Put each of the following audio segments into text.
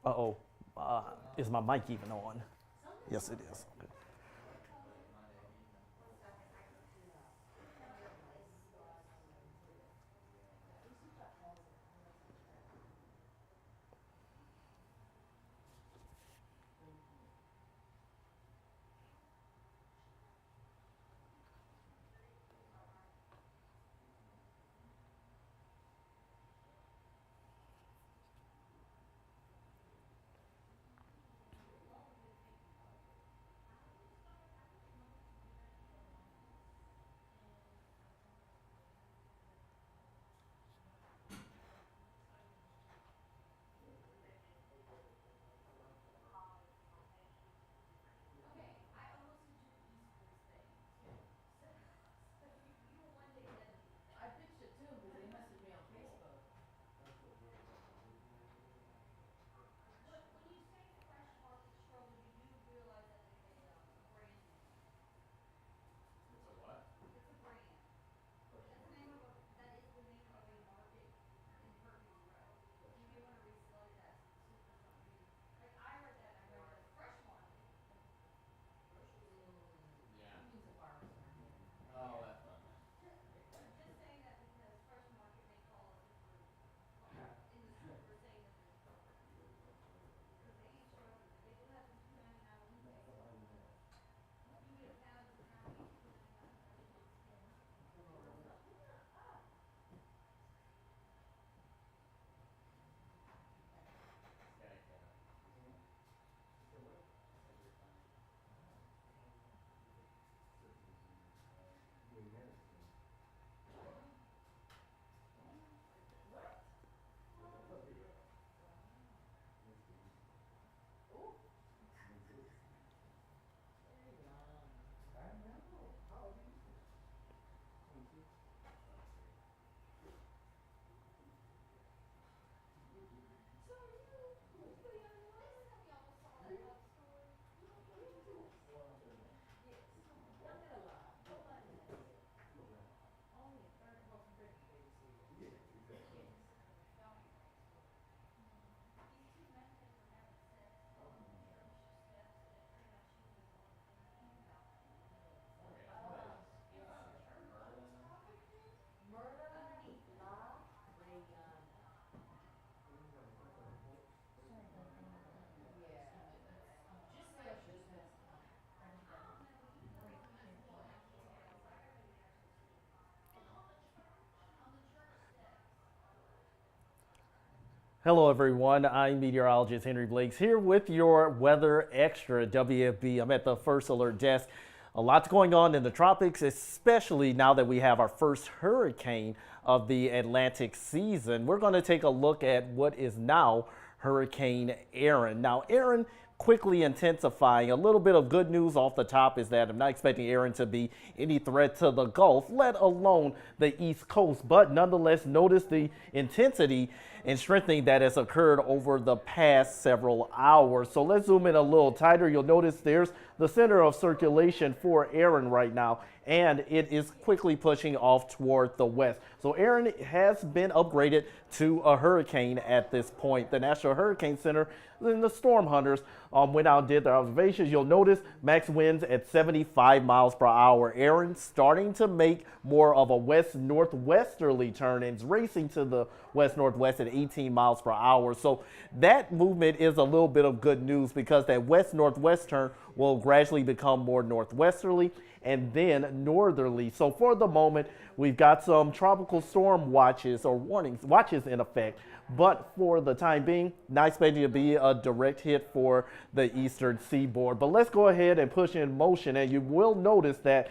Uh-oh. Is my mic even on? Yes, it is. Okay. Hello, everyone. I'm meteorologist Henry Blakes here with your weather extra WFB. I'm at the first alert desk. A lot's going on in the tropics, especially now that we have our first hurricane of the Atlantic season. We're going to take a look at what is now Hurricane Erin. Now, Erin quickly intensifying. A little bit of good news off the top is that I'm not expecting Erin to be any threat to the Gulf, let alone the East Coast. But nonetheless, notice the intensity and strengthening that has occurred over the past several hours. So let's zoom in a little tighter. You'll notice there's the center of circulation for Erin right now, and it is quickly pushing off toward the west. So Erin has been upgraded to a hurricane at this point. The National Hurricane Center and the storm hunters went out and did their observations. You'll notice max winds at 75 miles per hour. Erin starting to make more of a west-northwesterly turn and is racing to the west-northwest at 18 miles per hour. So that movement is a little bit of good news because that west-northwest turn will gradually become more northwesterly and then northerly. So for the moment, we've got some tropical storm watches or watches in effect. But for the time being, not expecting to be a direct hit for the eastern seaboard. But let's go ahead and push in motion, and you will notice that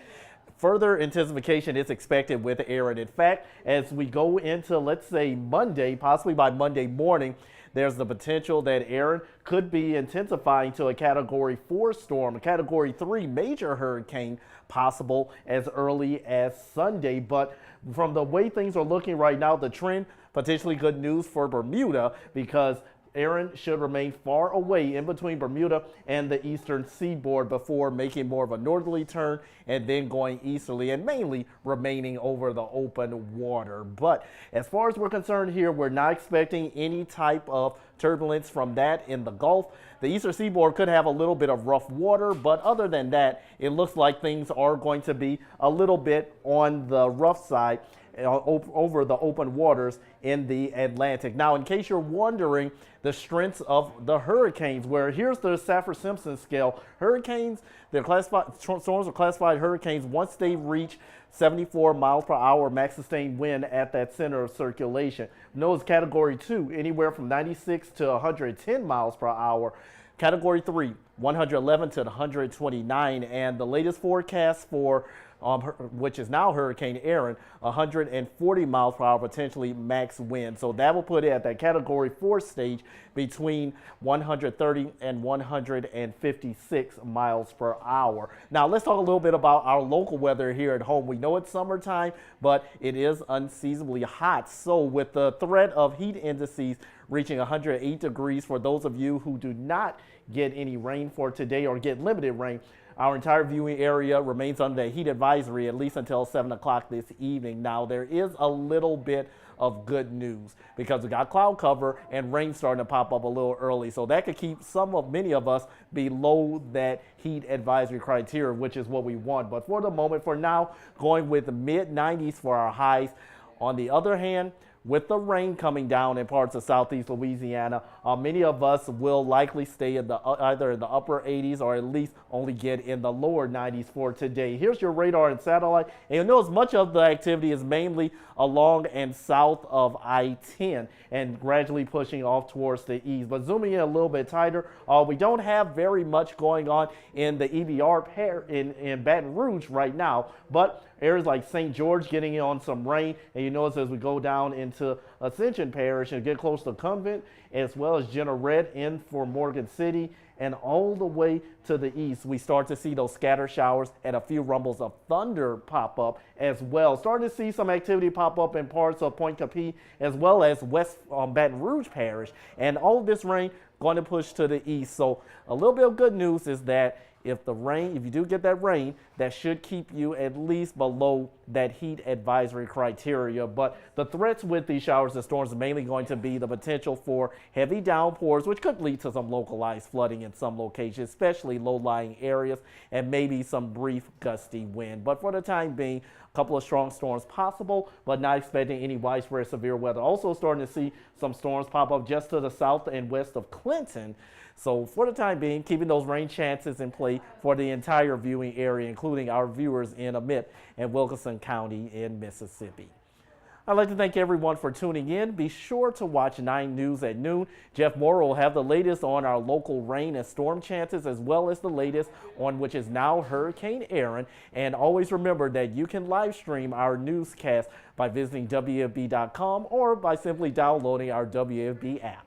further intensification is expected with Erin. In fact, as we go into, let's say, Monday, possibly by Monday morning, there's the potential that Erin could be intensifying to a Category 4 storm, a Category 3 major hurricane possible as early as Sunday. But from the way things are looking right now, the trend, potentially good news for Bermuda because Erin should remain far away in between Bermuda and the eastern seaboard before making more of a northerly turn and then going easterly and mainly remaining over the open water. But as far as we're concerned here, we're not expecting any type of turbulence from that in the Gulf. The eastern seaboard could have a little bit of rough water, but other than that, it looks like things are going to be a little bit on the rough side over the open waters in the Atlantic. Now, in case you're wondering the strengths of the hurricanes, where here's the Saffir-Simpson scale. Hurricanes, storms are classified hurricanes once they reach 74 miles per hour max sustained wind at that center of circulation. Notice category 2, anywhere from 96 to 110 miles per hour. Category 3, 111 to 129, and the latest forecast for which is now Hurricane Erin, 140 miles per hour potentially max wind. So that will put it at that category 4 stage between 130 and 156 miles per hour. Now let's talk a little bit about our local weather here at home. We know it's summertime, but it is unseasonably hot. So with the threat of heat indices reaching 108 degrees for those of you who do not get any rain for today or get limited rain, our entire viewing area remains under the heat advisory at least until 7 o'clock this evening. Now, there is a little bit of good news because we got cloud cover and rain starting to pop up a little early. So that could keep many of us below that heat advisory criteria, which is what we want. But for the moment, for now, going with the mid-90s for our highs. On the other hand, with the rain coming down in parts of southeast Louisiana, many of us will likely stay in either in the upper 80s or at least only get in the lower 90s for today. Here's your radar and satellite, and you'll notice much of the activity is mainly along and south of I-10 and gradually pushing off towards the east. But zooming in a little bit tighter, we don't have very much going on in the EBR pair in Baton Rouge right now, but areas like St. George getting in on some rain, and you notice as we go down into Ascension Parish and get close to Convent, as well as Jeanerette in for Morgan City, and all the way to the east, we start to see those scatter showers and a few rumbles of thunder pop up as well. Starting to see some activity pop up in parts of Point Capee as well as West Baton Rouge Parish, and all this rain going to push to the east. So a little bit of good news is that if you do get that rain, that should keep you at least below that heat advisory criteria. But the threats with these showers and storms are mainly going to be the potential for heavy downpours, which could lead to some localized flooding in some locations, especially low-lying areas, and maybe some brief gusty wind. But for the time being, a couple of strong storms possible, but not expecting any widespread severe weather. Also starting to see some storms pop up just to the south and west of Clinton. So for the time being, keeping those rain chances in play for the entire viewing area, including our viewers in Amite and Wilkinson County in Mississippi. I'd like to thank everyone for tuning in. Be sure to watch 9 News at noon. Jeff Moore will have the latest on our local rain and storm chances, as well as the latest on which is now Hurricane Erin. And always remember that you can live stream our newscast by visiting WAFB.com or by simply downloading our WAFB app.